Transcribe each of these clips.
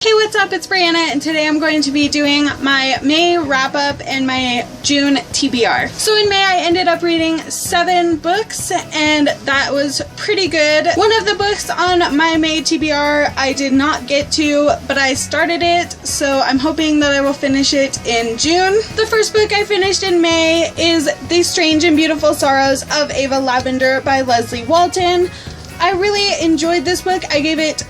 Hey, what's up? It's Brianna, and today I'm going to be doing my May wrap-up and my June TBR. So in May, I ended up reading 7 books, and that was pretty good. One of the books on my May TBR I did not get to, but I started it, so I'm hoping that I will finish it in June. The first book I finished in May is The Strange and Beautiful Sorrows of Ava Lavender by Leslie Walton. I really enjoyed this book. I gave it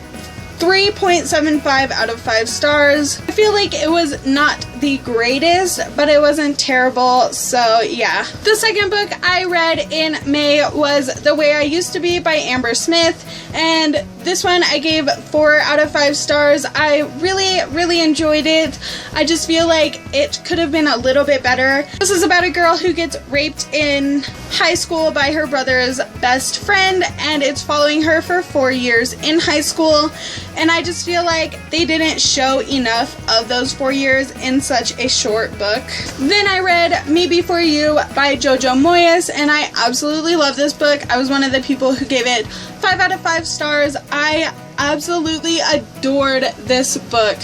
3.75 out of 5 stars. I feel like it was not the greatest, but it wasn't terrible, so yeah. The second book I read in May was The Way I Used to Be by Amber Smith, and this one I gave 4 out of 5 stars. I really enjoyed it. I just feel like it could have been a little bit better. This is about a girl who gets raped in high school by her brother's best friend, and it's following her for 4 years in high school, and I just feel like they didn't show enough of those 4 years in such a short book. Then I read Me Before You by Jojo Moyes, and I absolutely love this book. I was one of the people who gave it 5 out of 5 stars. I absolutely adored this book.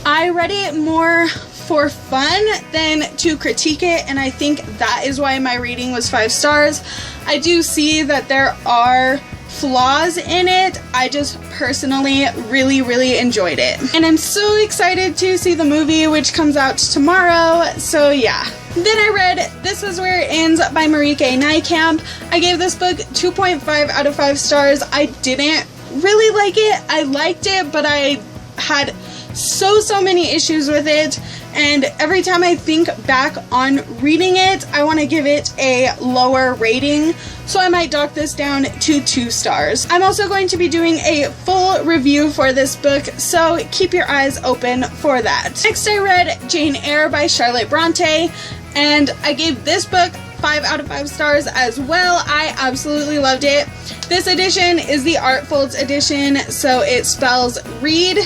I read it more for fun than to critique it, and I think that is why my rating was 5 stars. I do see that there are flaws in it. I just personally really enjoyed it, and I'm so excited to see the movie, which comes out tomorrow, so yeah. Then I read This Is Where It Ends by Marieke Nijkamp. I gave this book 2.5 out of 5 stars. I didn't really like it. I liked it, but I had so many issues with it, and every time I think back on reading it, I want to give it a lower rating, so I might dock this down to 2 stars. I'm also going to be doing a full review for this book, so keep your eyes open for that. Next I read Jane Eyre by Charlotte Bronte, and I gave this book 5 out of 5 stars as well. I absolutely loved it. This edition is the Art Folds edition, so it spells read,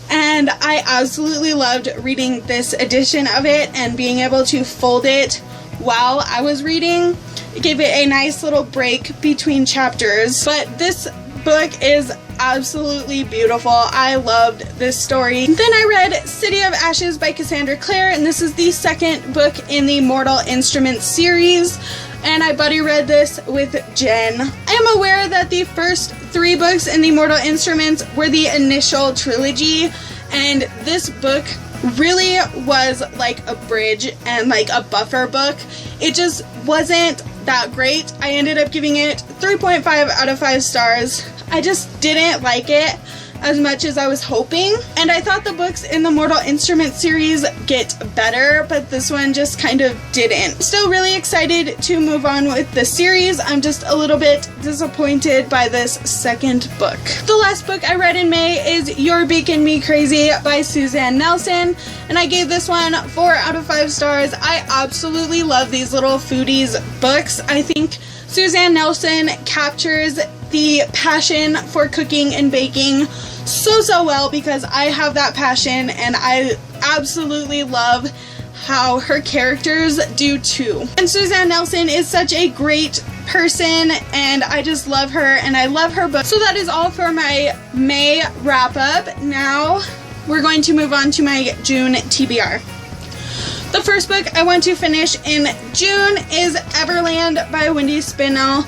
and I absolutely loved reading this edition of it and being able to fold it while I was reading. It gave it a nice little break between chapters, but this book is absolutely beautiful. I loved this story. Then I read City of Ashes by Cassandra Clare, and this is the second book in the Mortal Instruments series, and I buddy read this with Jen. I am aware that the first 3 books in the Mortal Instruments were the initial trilogy, and this book really was like a bridge and like a buffer book. It just wasn't that great. I ended up giving it 3.5 out of 5 stars. I just didn't like it as much as I was hoping, and I thought the books in the Mortal Instruments series get better, but this one just kind of didn't. Still really excited to move on with the series. I'm just a little bit disappointed by this second book. The last book I read in May is You're Making Me Crazy by Suzanne Nelson, and I gave this one 4 out of 5 stars. I absolutely love these little foodies books. I think Suzanne Nelson captures the passion for cooking and baking so well, because I have that passion, and I absolutely love how her characters do too. And Suzanne Nelson is such a great person, and I just love her, and I love her book. So that is all for my May wrap up. Now we're going to move on to my June TBR. The first book I want to finish in June is Everland by Wendy Spinell.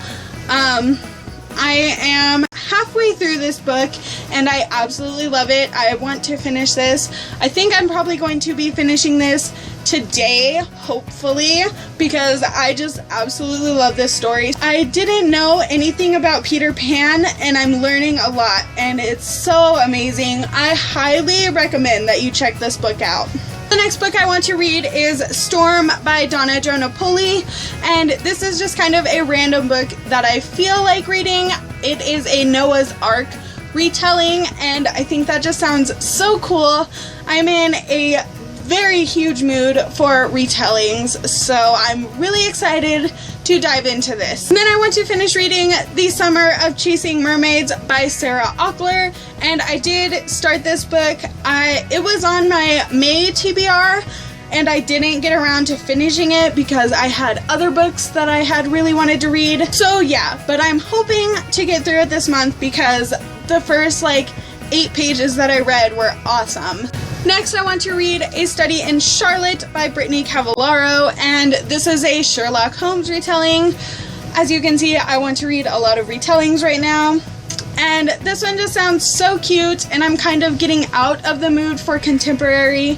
I am halfway through this book, and I absolutely love it. I want to finish this. I think I'm probably going to be finishing this today, hopefully, because I just absolutely love this story. I didn't know anything about Peter Pan, and I'm learning a lot, and it's so amazing. I highly recommend that you check this book out. The next book I want to read is Storm by Donna Giornopoli, and this is just kind of a random book that I feel like reading. It is a Noah's Ark retelling, and I think that just sounds so cool. I'm in a very huge mood for retellings, so I'm really excited to dive into this. And then I want to finish reading The Summer of Chasing Mermaids by Sarah Ochler, and I did start this book. It was on my May TBR, and I didn't get around to finishing it because I had other books that I had really wanted to read. So yeah, but I'm hoping to get through it this month, because the first 8 pages that I read were awesome. Next, I want to read A Study in Charlotte by Brittany Cavallaro, and this is a Sherlock Holmes retelling. As you can see, I want to read a lot of retellings right now, and this one just sounds so cute, and I'm kind of getting out of the mood for contemporary,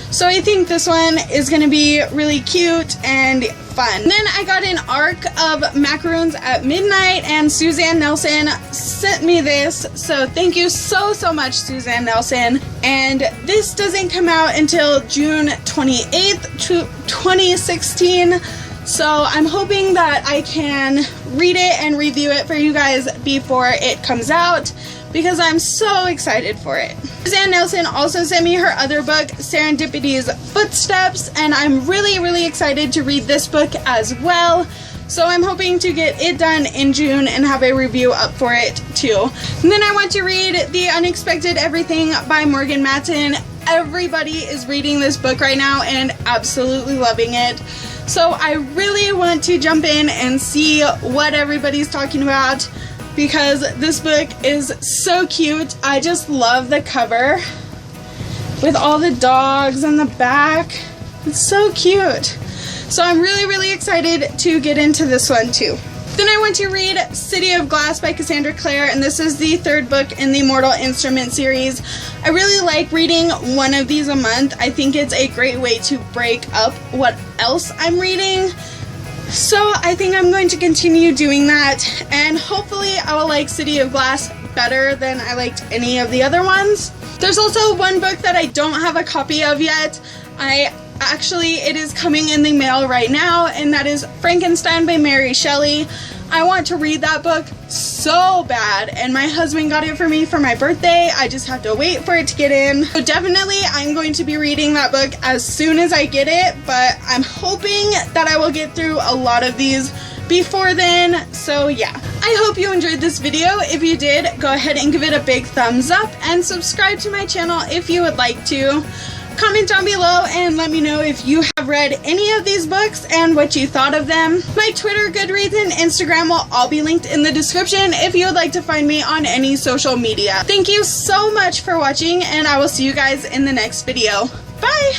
so I think this one is going to be really cute and fun. And then I got an arc of Macaroons at Midnight, and Suzanne Nelson sent me this, so thank you so much, Suzanne Nelson. And this doesn't come out until June 28th, 2016, so I'm hoping that I can read it and review it for you guys before it comes out, because I'm so excited for it. Suzanne Nelson also sent me her other book, Serendipity's Footsteps, and I'm really excited to read this book as well. So I'm hoping to get it done in June and have a review up for it too. And then I want to read The Unexpected Everything by Morgan Matson. Everybody is reading this book right now and absolutely loving it. So I really want to jump in and see what everybody's talking about, because this book is so cute. I just love the cover with all the dogs on the back. It's so cute. So I'm really excited to get into this one too. Then I went to read City of Glass by Cassandra Clare, and this is the 3rd book in the Mortal Instrument series. I really like reading one of these a month. I think it's a great way to break up what else I'm reading. So I think I'm going to continue doing that, and hopefully I will like City of Glass better than I liked any of the other ones. There's also one book that I don't have a copy of yet. It is coming in the mail right now, and that is Frankenstein by Mary Shelley. I want to read that book so bad, and my husband got it for me for my birthday. I just have to wait for it to get in. So definitely I'm going to be reading that book as soon as I get it, but I'm hoping that I will get through a lot of these before then. So yeah, I hope you enjoyed this video. If you did, go ahead and give it a big thumbs up and subscribe to my channel if you would like to. Comment down below and let me know if you have read any of these books and what you thought of them. My Twitter, Goodreads, and Instagram will all be linked in the description if you would like to find me on any social media. Thank you so much for watching, and I will see you guys in the next video. Bye!